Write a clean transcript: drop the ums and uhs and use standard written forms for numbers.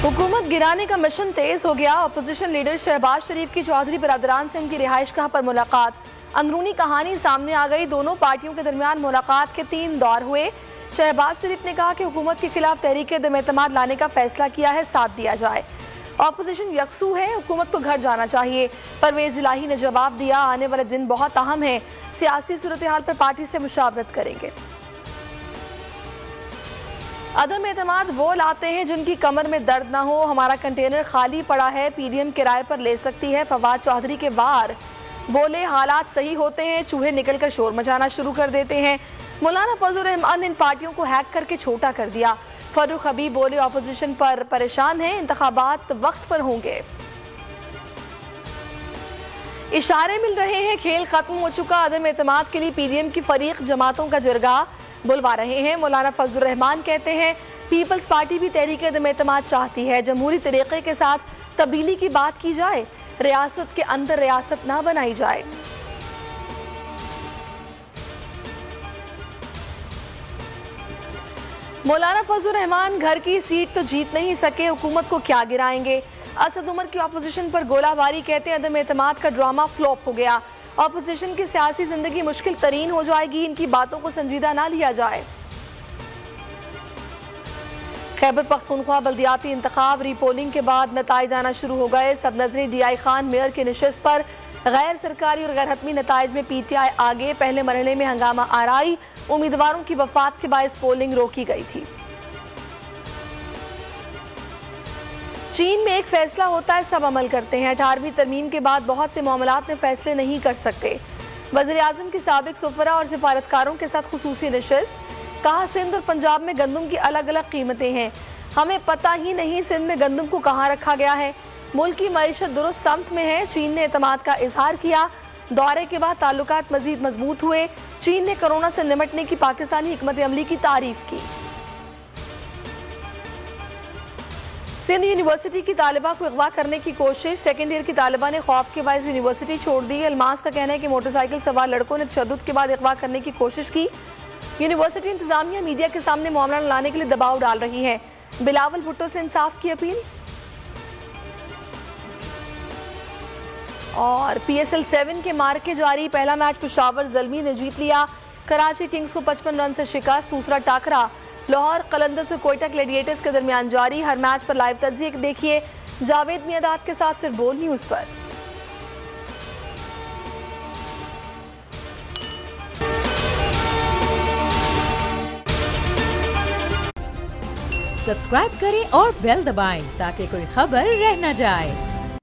हुकूमत गिराने का मिशन तेज हो गया। अपोजिशन लीडर शहबाज शरीफ की चौधरी बरादरान से उनकी रिहाइशगाह पर मुलाकात। अंदरूनी कहानी सामने आ गई। दोनों पार्टियों के दरमियान मुलाकात के 3 दौर हुए। शहबाज शरीफ ने कहा कि हुकूमत के खिलाफ तहरीक दम-ए-एतमाद लाने का फैसला किया है, साथ दिया जाए। अपोजिशन यकसू है, हुकूमत को घर जाना चाहिए। परवेज इलाही ने जवाब दिया, आने वाले दिन बहुत अहम है, सियासी सूरत हाल पर पार्टी से मुशावरत करेंगे। अदम एतमाद वो लाते हैं जिनकी कमर में दर्द ना हो। हमारा कंटेनर खाली पड़ा है, पीडीएम किराए पर ले सकती है। फवाद चौधरी के वार बोले, हालात सही होते हैं, चूहे निकलकर शोर मचाना शुरू कर देते हैं। मौलाना फजल रहमान ने इन पार्टियों को हैक करके छोटा कर दिया। फरूख हबीब बोले, अपोजिशन पर परेशान है, इंतखाबात वक्त पर होंगे। इशारे मिल रहे हैं, खेल खत्म हो चुका। अदम एतमाद के लिए पीडीएम की फरीक जमातों का जरगा बुलवा रहे हैं। मौलाना फजल रहमान कहते हैं, पीपल्स पार्टी भी तहरीक दम-ए-एतमाद चाहती है। जमहूरी तरीके के साथ तब्दीली की बात की जाए, रियासत के अंदर रियासत ना बनाई जाए। मौलाना फजल रहमान, घर की सीट तो जीत नहीं सके, हुकूमत को क्या गिराएंगे। असद उमर की अपोजिशन पर गोलाबारी, कहते हैं अदम एतमाद का ड्रामा फ्लॉप हो गया। अपोजिशन की सियासी जिंदगी मुश्किल तरीन हो जाएगी, इनकी बातों को संजीदा ना लिया जाए। खैबर पख्तूनख्वा बल्दियाती इंतखाब रीपोलिंग के बाद नताइज आना शुरू हो गए। सब नजरी DI खान मेयर की नशिस्त पर गैर सरकारी और गैर हतमी नताइज में PTI आगे। पहले मरहले में हंगामा आराई, उम्मीदवारों की वफात के बायस पोलिंग रोकी गई थी। चीन में एक फैसला होता है, सब अमल करते हैं। 18वीं तरमीम के बाद बहुत से मामलात में फैसले नहीं कर सकते। वज़ीर आज़म की साबिक सफरा और सिफारतकारों के साथ खुसूसी नशिस्त। कहा, सिंध और पंजाब में गंदम की अलग अलग कीमतें हैं, हमें पता ही नहीं सिंध में गंदम को कहाँ रखा गया है। मुल्क की मईशत दुरुस्त समत में है। चीन ने एतमाद का इजहार किया। दौरे के बाद ताल्लुकात मजीद मजबूत हुए। चीन ने कोरोना से निपटने की पाकिस्तानी हिकमत अमली की तारीफ की। सिंध यूनिवर्सिटी की तालिबा को अगवा करने की कोशिश। सेकेंड ईयर की तालिबा ने खौफ के बायस यूनिवर्सिटी छोड़ दी। अलमास का कहना है कि मोटरसाइकिल सवार लड़कों ने तशद्दुद के बाद अगवा करने की कोशिश की। यूनिवर्सिटी इंतजामिया मीडिया के सामने मामला लाने के लिए दबाव डाल रही है। बिलावल भुट्टो से इंसाफ की अपील। और PSL 7 के मार्के जारी। पहला मैच पेशावर ज़ल्मी ने जीत लिया। कराची किंग्स को 55 रन से शिकस्त। दूसरा टाकरा लाहौर कलंदर्स और कोयटा ग्लैडिएटर्स के दरमियान जारी। हर मैच पर लाइव तज्जिए देखिए जावेद मियादाद के साथ सिर्फ बोल न्यूज पर। सब्सक्राइब करें और बेल दबाएं ताकि कोई खबर रह न जाए।